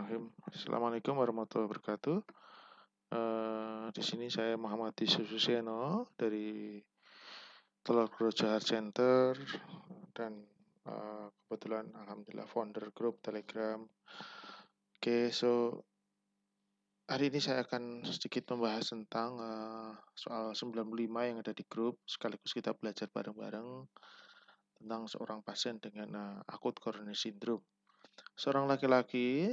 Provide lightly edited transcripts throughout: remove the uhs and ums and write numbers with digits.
Bismillahirrahmanirrahim. Assalamualaikum warahmatullahi wabarakatuh. Di sini saya Muhammad Yusuf Suseno dari Telur Grocery Center dan kebetulan alhamdulillah founder grup Telegram. Oke, hari ini saya akan sedikit membahas tentang soal 95 yang ada di grup, sekaligus kita belajar bareng-bareng tentang seorang pasien dengan akut coronary syndrome. Seorang laki-laki,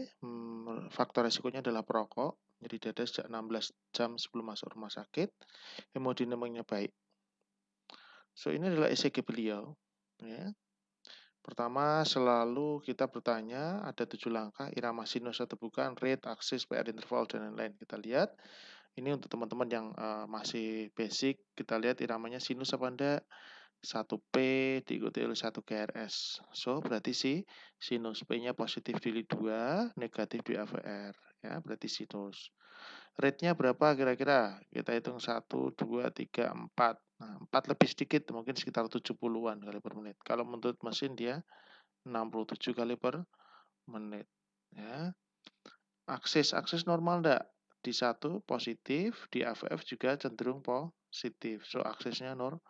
faktor resikonya adalah perokok, jadi dia ada sejak 16 jam sebelum masuk rumah sakit, hemodinamiknya baik. Ini adalah ECG beliau. Ya. Pertama, selalu kita bertanya, ada 7 langkah, irama sinus atau bukan, rate, aksis, PR interval, dan lain-lain. Kita lihat, ini untuk teman-teman yang masih basic, kita lihat iramanya sinus apa enggak, 1P diikuti oleh 1 GRS. Berarti sinus P-nya positif di lead 2, negatif di AVR. Ya, berarti sinus. Rate-nya berapa kira-kira? Kita hitung 1, 2, 3, 4. Nah, 4 lebih sedikit, mungkin sekitar 70-an kali per menit. Kalau menurut mesin dia 67 kali per menit. Ya. Aksis normal enggak? Di 1 positif, di AVF juga cenderung positif. Aksesnya normal.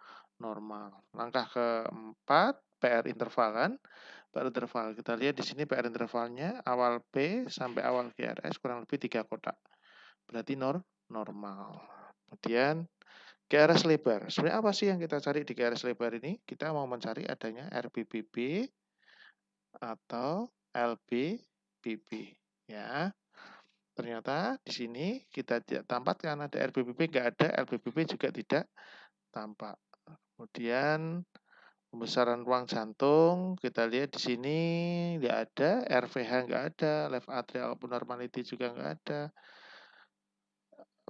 Langkah keempat, PR interval kan? PR interval. Kita lihat di sini PR intervalnya awal P sampai awal GRS kurang lebih 3 kotak. Berarti normal. Kemudian GRS lebar. Sebenarnya apa sih yang kita cari di GRS lebar ini? Kita mau mencari adanya RBBB atau LBBB. Ya. Ternyata di sini kita tidak tampakkan ada RBBB, nggak ada, LBBB juga tidak tampak. Kemudian pembesaran ruang jantung, kita lihat di sini nggak ada, RVH nggak ada, left atrial abnormality juga nggak ada,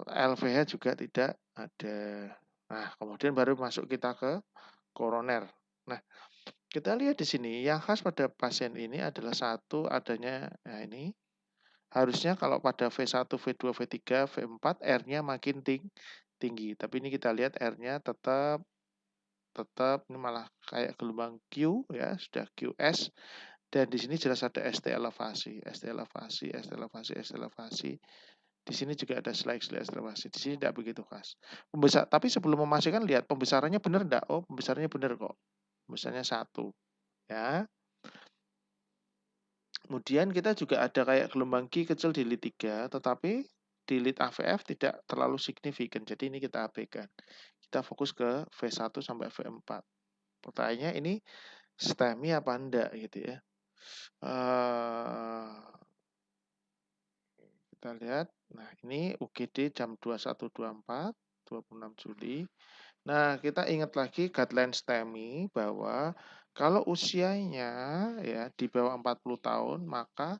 LVH juga tidak ada. Nah, kemudian baru masuk kita ke koroner. Nah, kita lihat di sini yang khas pada pasien ini adalah satu adanya, nah ini harusnya kalau pada V1, V2, V3, V4 R-nya makin tinggi. Tapi ini kita lihat R-nya tetap ini malah kayak gelombang Q ya, sudah QS, dan di sini jelas ada ST elevasi. Di sini juga ada slide elevasi. Di sini tidak begitu khas. Tapi sebelum memasukkan lihat pembesarannya benar enggak? Oh, pembesarannya benar kok. Pembesarannya 1 ya. Kemudian kita juga ada kayak gelombang Q kecil di lead 3, tetapi di lead AVF tidak terlalu signifikan. Jadi ini kita abaikan. Kita fokus ke V1 sampai V4. Pertanyaannya ini STEMI apa enggak gitu ya. Kita lihat. Nah, ini UGD jam 21.24, 26 Juli. Nah, kita ingat lagi guideline STEMI bahwa kalau usianya ya di bawah 40 tahun, maka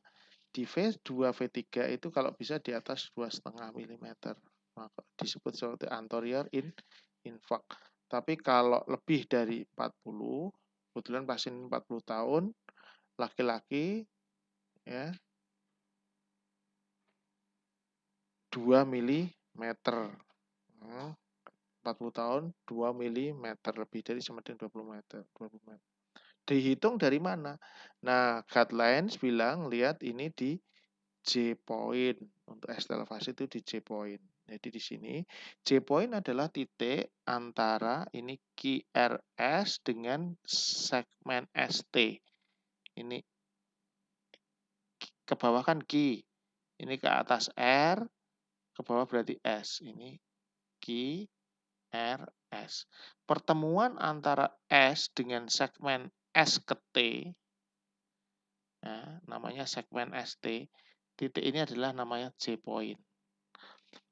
di V2, V3 itu kalau bisa di atas 2,5 mm. Maka disebut sebagai anterior infarct. Tapi kalau lebih dari 40, kebetulan pasien 40 tahun, laki-laki ya 2 mm. 40 tahun 2 mm, lebih dari sama dengan 20 meter. Dihitung dari mana? Nah, guidelines bilang lihat ini di J point. Untuk ST elevasi itu di J point. Jadi di sini J point adalah titik antara ini QRS dengan segmen ST. Ini ke bawah kan Q. Ini ke atas R, ke bawah berarti S. Ini QRS. Pertemuan antara S dengan segmen S ke T, ya, namanya segmen ST. Titik ini adalah namanya J point.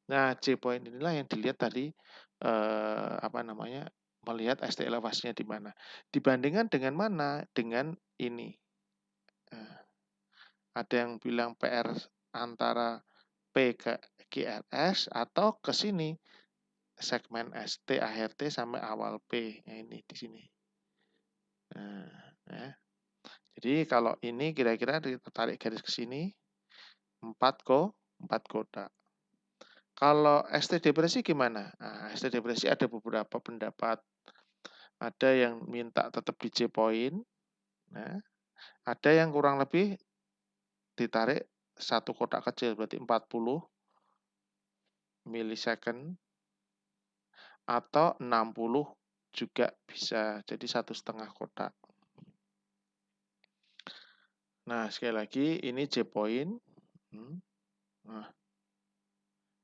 Nah, J point inilah yang dilihat tadi melihat ST elevasinya di mana. Dibandingkan dengan mana? Dengan ini. Ada yang bilang PR antara P ke GRS atau ke sini segmen ST akhir T sampai awal P. Nah, ini di sini. Nah, ya. Jadi kalau ini kira-kira ditarik garis ke sini 4 kotak. Kalau ST depresi gimana? Nah, ST depresi ada beberapa pendapat. Ada yang minta tetap di J point. Nah, ada yang kurang lebih ditarik satu kotak kecil berarti 40 milisecond atau 60 juga bisa. Jadi 1,5 kotak. Nah, sekali lagi ini J point. Nah,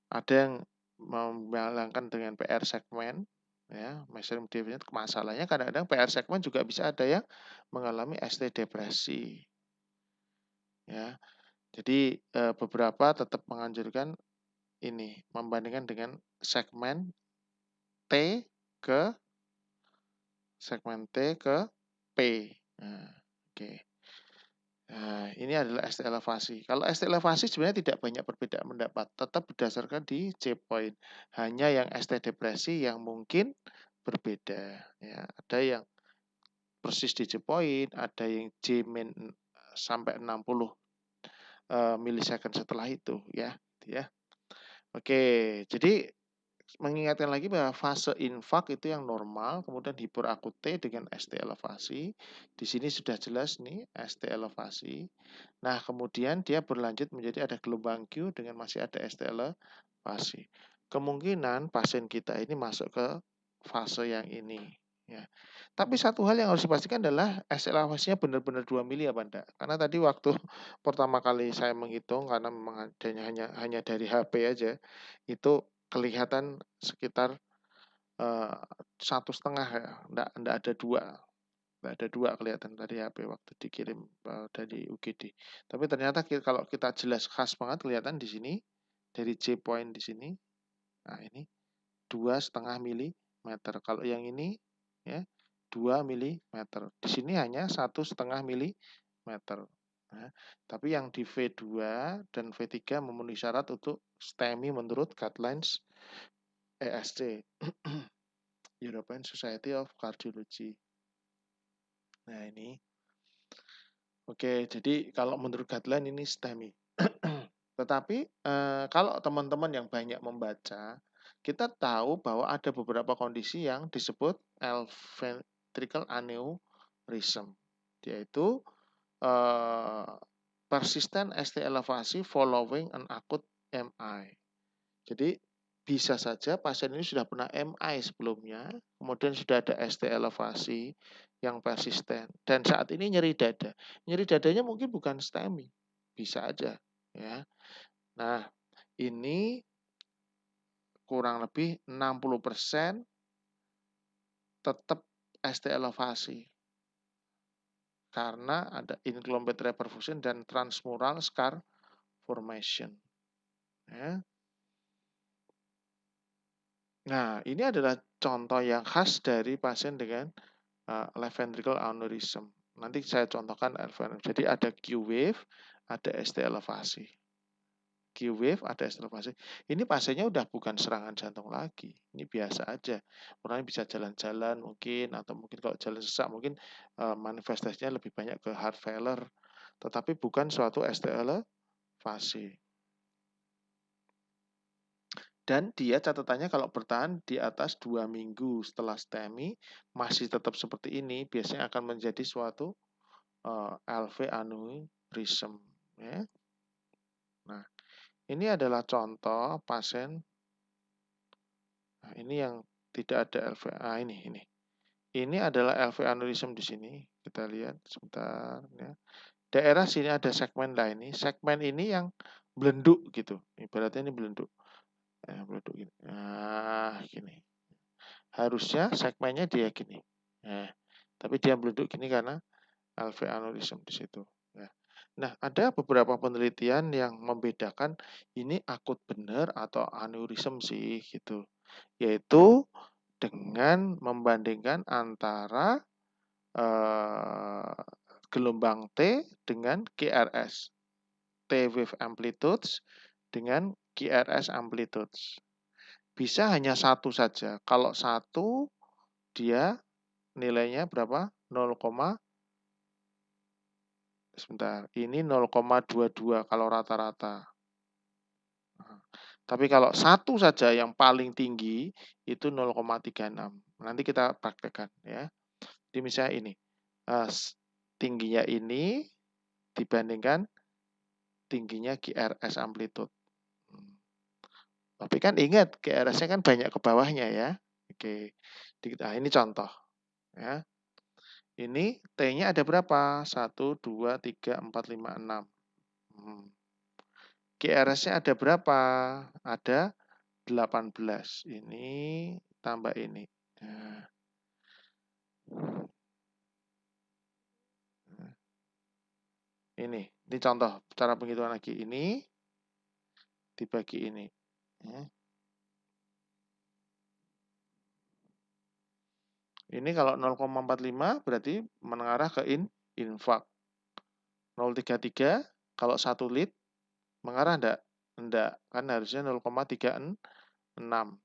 ada yang membayangkan dengan PR segmen, ya, measuring deviation. Masalahnya kadang-kadang PR segmen juga bisa ada yang mengalami ST depresi, ya. Jadi beberapa tetap menganjurkan ini membandingkan dengan segmen T ke P. Nah, oke. Nah, ini adalah ST elevasi. Kalau ST elevasi sebenarnya tidak banyak perbedaan pendapat, tetap berdasarkan di J point. Hanya yang ST depresi yang mungkin berbeda. Ya, ada yang persis di J point, ada yang J min sampai 60 milisecond setelah itu, ya. Oke, jadi mengingatkan lagi bahwa fase infak itu yang normal, kemudian hiperakute dengan ST elevasi. Di sini sudah jelas nih ST elevasi. Nah, kemudian dia berlanjut menjadi ada gelombang Q dengan masih ada ST elevasi. Kemungkinan pasien kita ini masuk ke fase yang ini, ya. Tapi satu hal yang harus dipastikan adalah ST elevasinya benar-benar 2 mili apa enggak. Karena tadi waktu pertama kali saya menghitung karena memang adanya hanya dari HP aja, itu kelihatan sekitar 1,5 ya, enggak ada 2, enggak ada 2 kelihatan dari HP waktu dikirim dari UGD. Tapi ternyata kalau kita jelas khas banget kelihatan di sini dari J point di sini. Nah, ini 2,5 milimeter. Kalau yang ini ya 2 milimeter. Di sini hanya 1,5 milimeter. Nah, tapi yang di V2 dan V3 memenuhi syarat untuk STEMI menurut guidelines ESC, European Society of Cardiology. Nah, ini. Oke, jadi kalau menurut guideline ini STEMI. Tetapi kalau teman-teman yang banyak membaca, kita tahu bahwa ada beberapa kondisi yang disebut ventricle aneurysm, yaitu persistent ST elevasi following an acute MI. Jadi bisa saja pasien ini sudah pernah MI sebelumnya, kemudian sudah ada ST elevasi yang persisten, dan saat ini nyeri dada. Nyeri dadanya mungkin bukan STEMI, bisa aja, ya. Nah, ini kurang lebih 60% tetap ST elevasi karena ada incomplete reperfusion dan transmural scar formation, ya. Nah, ini adalah contoh yang khas dari pasien dengan left ventricle aneurysm. Nanti saya contohkan LVN. Jadi ada Q wave, ada ST elevasi. Q wave, ada ST elevasi. Ini pasiennya udah bukan serangan jantung lagi. Ini biasa aja. Orangnya bisa jalan-jalan mungkin, atau mungkin kalau jalan sesak mungkin manifestasinya lebih banyak ke heart failure. Tetapi bukan suatu ST elevasi. Dan dia catatannya kalau bertahan di atas 2 minggu setelah STEMI masih tetap seperti ini, biasanya akan menjadi suatu LV aneurysm, ya. Nah, ini adalah contoh pasien. Nah, ini yang tidak ada LV. Ini. Ini adalah LV aneurysm di sini. Kita lihat sebentar, ya. Daerah sini ada segmen lain ini. Segmen ini yang belenduk gitu. Ibaratnya ini belenduk. Belenduk gini. Nah, gini. Harusnya segmennya dia gini. Tapi dia belenduk gini karena LV aneurysm di situ, ya. Nah, ada beberapa penelitian yang membedakan ini akut benar atau aneurism sih gitu. Yaitu dengan membandingkan antara gelombang T dengan QRS. T wave amplitudes dengan QRS amplitudes. Bisa hanya satu saja. Kalau satu dia nilainya berapa? 0, sebentar, ini 0,22 kalau rata-rata. Tapi kalau satu saja yang paling tinggi itu 0,36. Nanti kita praktekkan, ya. Jadi misalnya ini, tingginya ini dibandingkan tingginya GRS amplitude. Tapi kan ingat, GRS-nya kan banyak ke bawahnya ya. Oke, nah ini contoh. Ya. Ini T-nya ada berapa? 1, 2, 3, 4, 5, 6. GRS-nya ada berapa? Ada 18. Ini tambah ini. Nah. Ini contoh cara penghitungan lagi. Ini dibagi ini. Ini kalau 0,45 berarti mengarah ke infak. 0,33 kalau 1 lit mengarah enggak? Enggak, kan harusnya 0,36.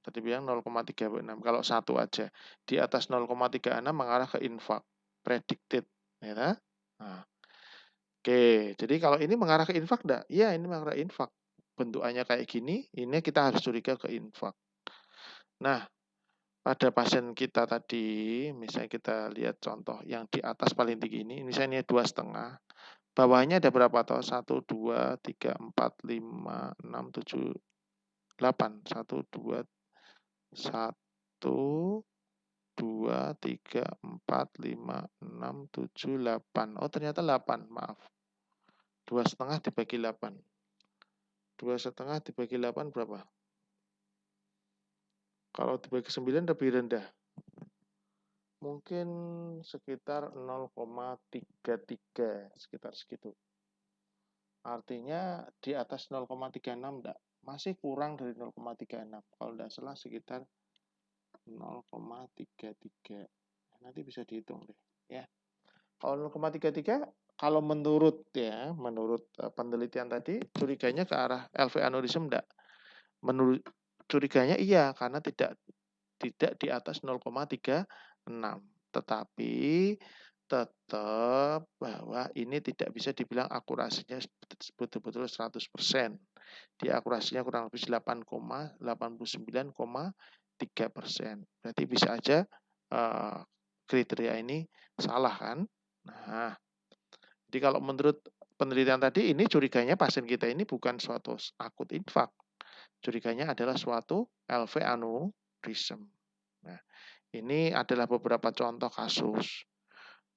Tadi bilang 0,36. Kalau 1 aja. Di atas 0,36 mengarah ke infak. Predicted. Ya. Nah. Oke, jadi kalau ini mengarah ke infak enggak? Iya, ini mengarah ke infak. Bentukannya kayak gini, ini kita harus curiga ke infak. Nah, pada pasien kita tadi, misalnya kita lihat contoh yang di atas paling tinggi ini, misalnya 2,5. Bawahnya ada berapa toh? 1, 2, 3, 4, 5, 6, 7, 8. 1, 2, 1, 2, 3, 4, 5, 6, 7, 8. Oh, ternyata 8, maaf. 2,5 dibagi 8. 2,5 dibagi 8 berapa? Kalau dibagi 9 lebih rendah. Mungkin sekitar 0,33, sekitar segitu. Artinya di atas 0,36 enggak? Masih kurang dari 0,36. Kalau enggak salah sekitar 0,33. Nanti bisa dihitung deh, ya. Kalau 0,33, kalau menurut penelitian tadi, curiganya ke arah LV aneurism enggak? Menurut curiganya iya, karena tidak di atas 0,36. Tetapi tetap bahwa ini tidak bisa dibilang akurasinya betul-betul 100%. Dia akurasinya kurang lebih 89,3%. Berarti bisa aja kriteria ini salah kan? Nah, jadi kalau menurut penelitian tadi, ini curiganya pasien kita ini bukan suatu akut infak. Curiganya adalah suatu LV aneurism. Nah, ini adalah beberapa contoh kasus.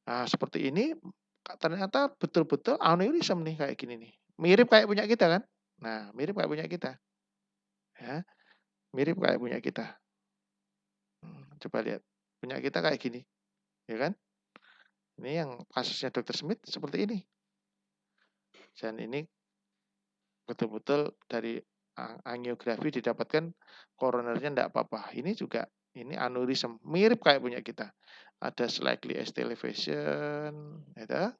Nah, seperti ini ternyata betul-betul aneurism nih kayak gini nih. Mirip kayak punya kita kan? Nah, mirip kayak punya kita. Ya, mirip kayak punya kita. Coba lihat. Punya kita kayak gini. Ya kan? Ini yang kasusnya Dr. Smith seperti ini. Dan ini betul-betul dari angiografi didapatkan koronernya enggak apa-apa. Ini juga ini aneurism, mirip kayak punya kita. Ada slightly ST elevation, ya,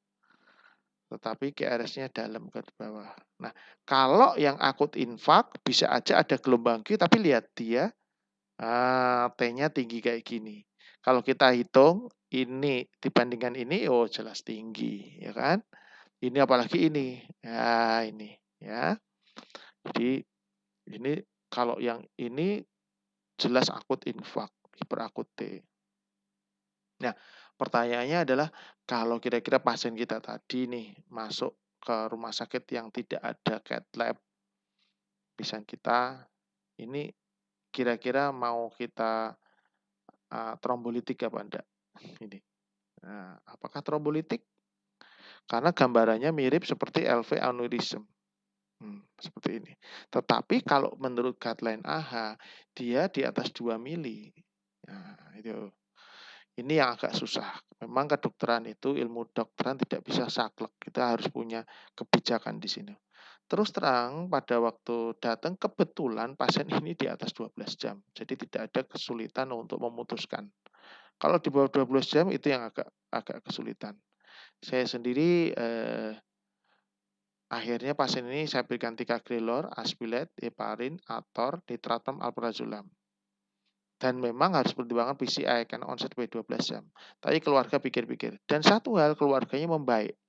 tetapi GRS-nya dalam ke bawah. Nah, kalau yang akut infak bisa aja ada gelombang Q, tapi lihat dia T-nya tinggi kayak gini. Kalau kita hitung ini dibandingkan ini, oh jelas tinggi, ya kan? Ini apalagi ini, ya ini, ya. Jadi ini kalau yang ini jelas akut infak, hiperakut T. Nah, pertanyaannya adalah kalau kira-kira pasien kita tadi nih masuk ke rumah sakit yang tidak ada cath lab, bisa kita ini kira-kira mau kita trombolitik apa enggak? Ini. Nah, apakah trombolitik? Karena gambarannya mirip seperti LV aneurism. Seperti ini. Tetapi kalau menurut guideline AHA, dia di atas 2 mili. Nah, itu. Ini yang agak susah. Memang kedokteran itu, ilmu dokteran tidak bisa saklek. Kita harus punya kebijakan di sini. Terus terang, pada waktu datang kebetulan pasien ini di atas 12 jam. Jadi tidak ada kesulitan untuk memutuskan. Kalau di bawah 12 jam itu yang agak kesulitan. Saya sendiri akhirnya pasien ini saya berikan ticagrelor, aspilet, heparin, ator, nitratum, alprazolam. Dan memang harus pertimbangan PCI karena onset by 12 jam. Tapi keluarga pikir-pikir. Dan satu hal, keluarganya membaik.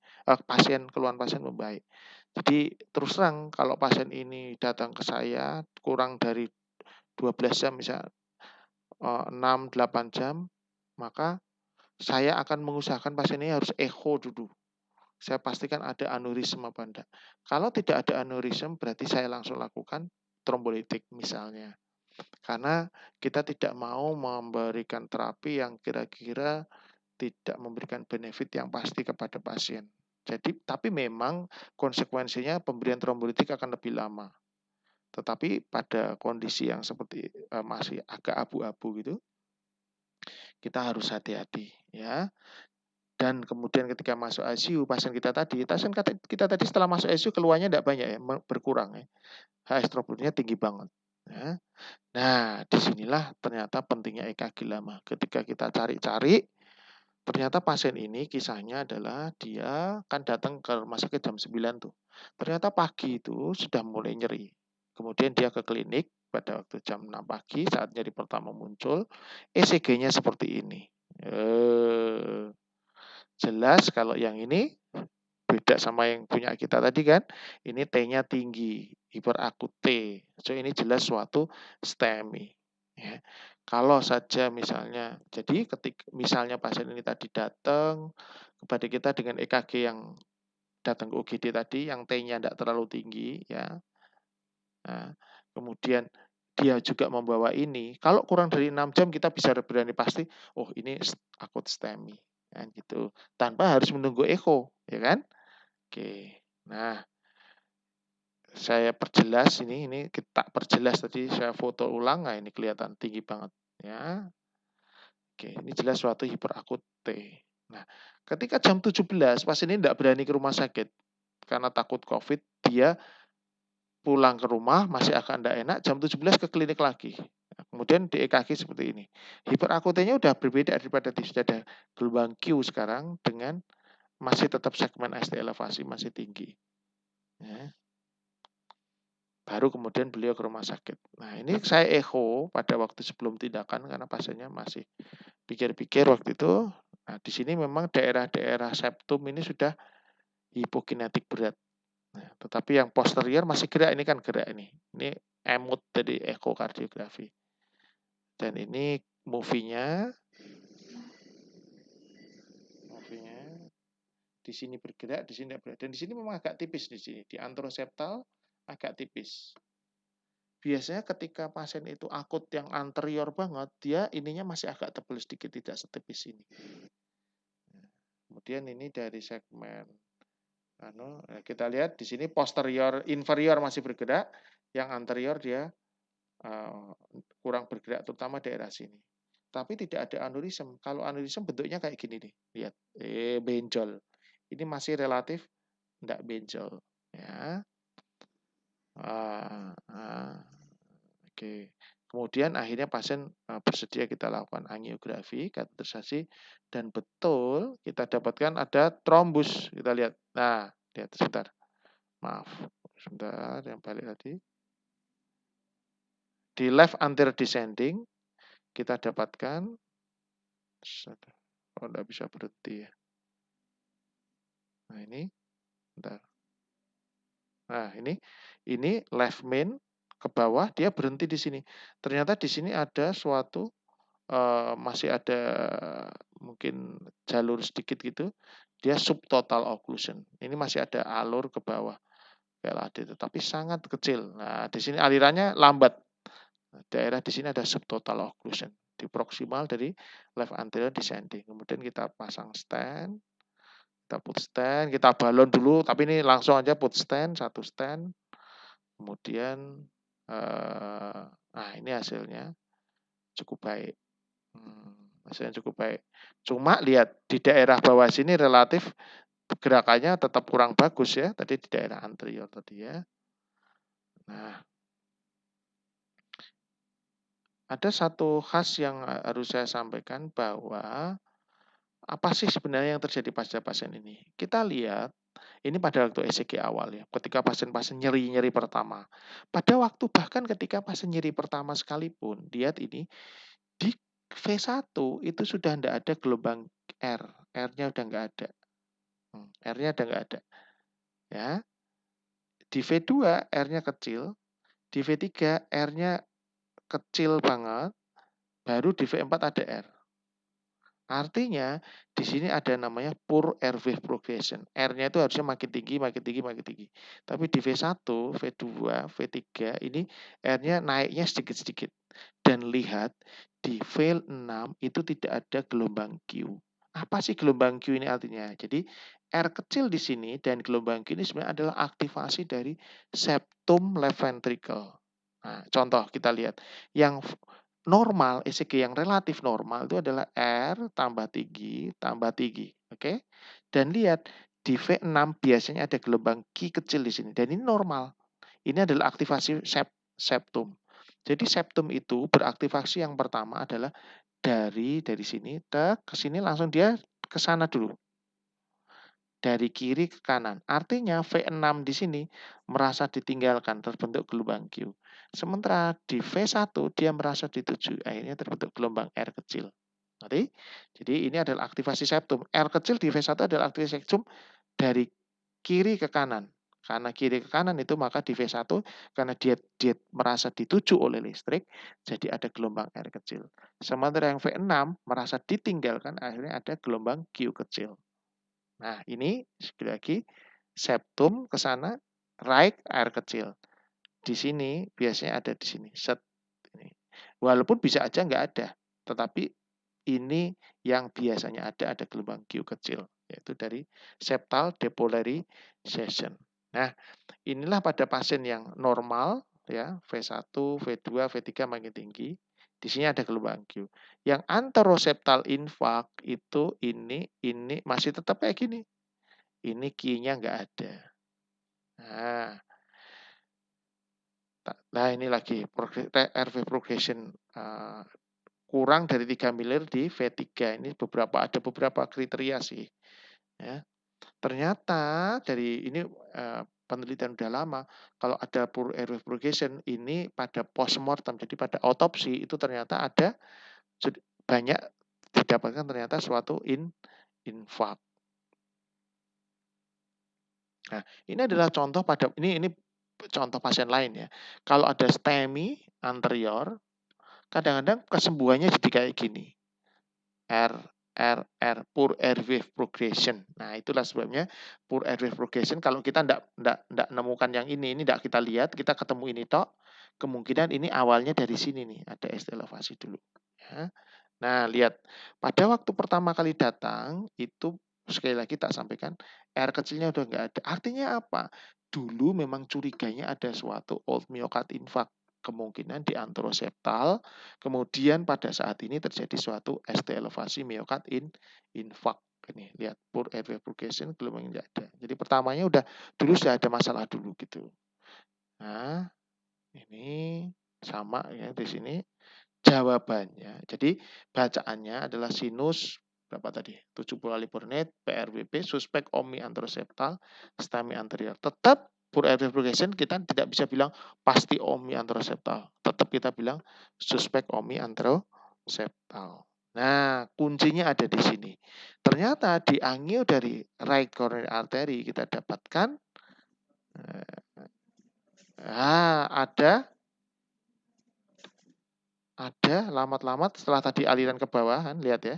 Keluhan pasien membaik. Jadi terus terang kalau pasien ini datang ke saya kurang dari 12 jam, misal 6-8 jam, maka saya akan mengusahakan pasien ini harus echo dulu. Saya pastikan ada aneurisme apa enggak. Kalau tidak ada aneurisme berarti saya langsung lakukan trombolitik misalnya. Karena kita tidak mau memberikan terapi yang kira-kira tidak memberikan benefit yang pasti kepada pasien. Jadi, tapi memang konsekuensinya pemberian trombolitik akan lebih lama. Tetapi pada kondisi yang seperti masih agak abu-abu gitu, kita harus hati-hati ya. Dan kemudian ketika masuk ICU, pasien kita tadi setelah masuk ICU keluarnya tidak banyak ya, berkurang ya. HS trombonnya tinggi banget. Ya. Nah, disinilah ternyata pentingnya EKG lama. Ketika kita cari-cari, ternyata pasien ini kisahnya adalah dia kan datang ke rumah sakit jam 9 tuh. Ternyata pagi itu sudah mulai nyeri. Kemudian dia ke klinik pada waktu jam 6 pagi saat nyeri pertama muncul, ECG-nya seperti ini. Jelas kalau yang ini beda sama yang punya kita tadi kan. Ini T-nya tinggi, hiperakut T. So ini jelas suatu STEMI. Ya. Kalau saja misalnya, jadi misalnya pasien ini tadi datang kepada kita dengan EKG yang datang ke UGD tadi, yang T-nya tidak terlalu tinggi, ya. Nah, kemudian dia juga membawa ini. Kalau kurang dari 6 jam kita bisa berani pasti, oh ini akut STEMI, kan gitu. Tanpa harus menunggu echo, ya kan? Oke. Nah, saya perjelas ini kita perjelas tadi saya foto ulang, nah ini kelihatan tinggi banget ya. Oke, ini jelas suatu hiperakut T. Nah, ketika jam 17 pasien ini tidak berani ke rumah sakit karena takut COVID, dia pulang ke rumah masih akan tidak enak, jam 17 ke klinik lagi. Nah, kemudian di EKG seperti ini. Hiperakutnya udah berbeda daripada sudah ada gelombang Q sekarang dengan masih tetap segmen ST elevasi masih tinggi. Ya. Baru kemudian beliau ke rumah sakit. Nah, ini saya echo pada waktu sebelum tindakan karena pasiennya masih pikir-pikir waktu itu. Nah, di sini memang daerah-daerah septum ini sudah hipokinetik berat. Nah, tetapi yang posterior masih gerak, ini kan gerak ini. Ini emut dari ekokardiografi. Dan ini movie-nya. Di sini bergerak, di sini tidak bergerak. Dan di sini memang agak tipis di sini. Di anteroseptal agak tipis. Biasanya ketika pasien itu akut yang anterior banget, dia ininya masih agak tebal sedikit, tidak setipis ini. Kemudian ini dari segmen kita lihat di sini posterior, inferior masih bergerak, yang anterior dia kurang bergerak, terutama daerah sini. Tapi tidak ada aneurisme. Kalau aneurisme bentuknya kayak gini nih, lihat, benjol. Ini masih relatif tidak benjol, ya. Oke. Kemudian akhirnya pasien bersedia kita lakukan angiografi, kateterisasi, dan betul kita dapatkan ada trombus. Kita lihat. Nah, lihat sebentar. Maaf. Sebentar, yang balik tadi. Di left anterior descending, kita dapatkan. Oh, tidak bisa berhenti ya. Nah, ini. Bentar. Nah, ini left main ke bawah, dia berhenti di sini. Ternyata di sini ada suatu masih ada mungkin jalur sedikit gitu, dia subtotal occlusion. Ini masih ada alur ke bawah PLAD, tapi sangat kecil. Nah, di sini alirannya lambat. Daerah di sini ada subtotal occlusion di proksimal dari left anterior descending. Kemudian kita pasang stent, kita put stent, kita balon dulu, tapi ini langsung aja put stent, satu stent. Kemudian, nah ini hasilnya cukup baik. Hasilnya cukup baik. Cuma lihat di daerah bawah sini relatif gerakannya tetap kurang bagus ya. Tadi di daerah anterior tadi ya. Nah, ada satu khas yang harus saya sampaikan bahwa apa sih sebenarnya yang terjadi pada pasien ini? Kita lihat ini pada waktu ECG awal ya, ketika pasien-pasien nyeri-nyeri pertama. Pada waktu bahkan ketika pasien nyeri pertama sekalipun, lihat ini di V1 itu sudah tidak ada gelombang R, R-nya udah nggak ada. R-nya udah nggak ada. Ya. Di V2 R-nya kecil, di V3 R-nya kecil banget, baru di V4 ada R. Artinya di sini ada namanya poor air wave progression. R-nya itu harusnya makin tinggi, makin tinggi, makin tinggi. Tapi di V1, V2, V3 ini R-nya naiknya sedikit-sedikit. Dan lihat di V6 itu tidak ada gelombang Q. Apa sih gelombang Q ini artinya? Jadi R kecil di sini dan gelombang Q ini sebenarnya adalah aktivasi dari septum left ventricle. Nah, contoh kita lihat. Yang normal, ECG yang relatif normal itu adalah R tambah tinggi, oke? Dan lihat di V6 biasanya ada gelombang Q kecil di sini dan ini normal. Ini adalah aktivasi septum. Jadi septum itu beraktivasi yang pertama adalah dari sini ke sini langsung dia ke sana dulu. Dari kiri ke kanan. Artinya V6 di sini merasa ditinggalkan, terbentuk gelombang Q. Sementara di V1 dia merasa dituju, akhirnya terbentuk gelombang R kecil. Ngerti? Jadi ini adalah aktivasi septum. R kecil di V1 adalah aktivasi septum dari kiri ke kanan. Karena kiri ke kanan itu maka di V1 karena dia merasa dituju oleh listrik, jadi ada gelombang R kecil. Sementara yang V6 merasa ditinggalkan, akhirnya ada gelombang Q kecil. Nah, ini sekali lagi septum ke sana, right air kecil. Di sini biasanya ada di sini. Set ini. Walaupun bisa aja nggak ada, tetapi ini yang biasanya ada gelombang Q kecil, yaitu dari septal depolarization. Nah, inilah pada pasien yang normal ya, V1, V2, V3 makin tinggi. Di sini ada gelombang Q. Yang anteroseptal infark itu ini masih tetap kayak gini. Ini Q-nya nggak ada. Nah, ini lagi RV progression kurang dari 3 miliar di V3. Ini ada beberapa kriteria sih. Ya. Ternyata dari ini penelitian udah lama, kalau ada poor airway progression ini pada postmortem, jadi pada autopsi itu ternyata ada banyak didapatkan ternyata suatu infark. Nah, ini adalah contoh pada ini contoh pasien lain ya. Kalau ada STEMI anterior, kadang-kadang kesembuhannya jadi kayak gini. Poor air wave progression. Nah, itulah sebabnya poor air wave progression kalau kita ndak nemukan yang ini ndak kita lihat, kita ketemu ini tok, kemungkinan ini awalnya dari sini nih, ada ST elevasi dulu. Ya. Nah, lihat pada waktu pertama kali datang itu sekali lagi tak sampaikan R kecilnya udah nggak ada. Artinya apa? Dulu memang curiganya ada suatu old myocard infarct, kemungkinan di anteroseptal, kemudian pada saat ini terjadi suatu ST elevasi myocard infarct. Ini lihat poor airway progression gelombang nggak ada. Jadi pertamanya dulu sudah ada masalah dulu gitu. Nah, ini sama ya di sini jawabannya. Jadi bacaannya adalah sinus berapa tadi? 70 kali per menit, PRWP, suspek omi anteroseptal, STEMI anterior. Tetap poor airway progression kita tidak bisa bilang pasti omi anteroseptal. Tetap kita bilang suspek omi anteroseptal. Nah, kuncinya ada di sini. Ternyata di angio dari right coronary artery kita dapatkan ada lamat-lamat setelah tadi aliran ke bawah, kan, lihat ya.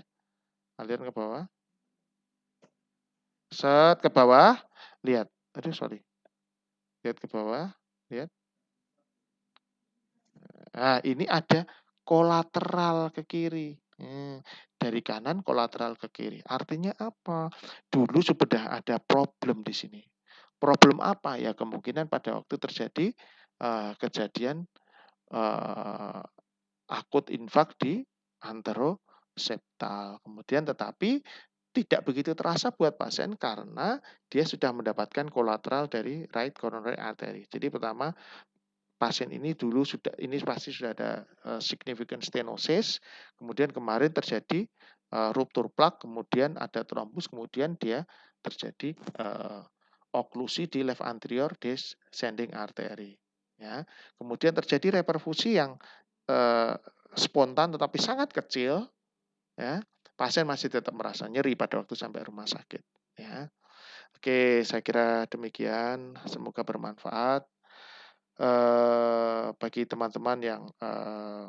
Aliran ke bawah. Set ke bawah, lihat. Aduh, sorry. Lihat ke bawah, lihat. Nah, ini ada kolateral ke kiri. Dari kanan kolateral ke kiri. Artinya apa? Dulu sudah ada problem di sini. Problem apa? Ya kemungkinan pada waktu terjadi kejadian akut infark di anteroseptal. Kemudian tetapi tidak begitu terasa buat pasien karena dia sudah mendapatkan kolateral dari right coronary artery. Jadi pertama pasien ini dulu pasti sudah ada significant stenosis, kemudian kemarin terjadi ruptur plak, kemudian ada trombus, kemudian dia terjadi oklusi di left anterior descending artery. Ya, kemudian terjadi reperfusi yang spontan tetapi sangat kecil, ya, pasien masih tetap merasa nyeri pada waktu sampai rumah sakit. Ya, oke, saya kira demikian. Semoga bermanfaat. Bagi teman-teman yang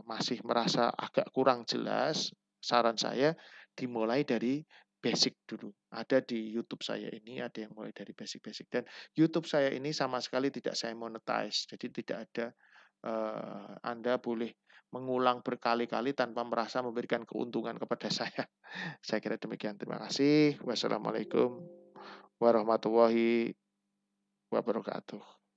masih merasa agak kurang jelas, saran saya dimulai dari basic dulu. Ada di YouTube saya ini, ada yang mulai dari basic-basic dan YouTube saya ini sama sekali tidak saya monetize. Jadi tidak ada, Anda boleh mengulang berkali-kali tanpa merasa memberikan keuntungan kepada saya. Saya kira demikian. Terima kasih. Wassalamualaikum warahmatullahi wabarakatuh.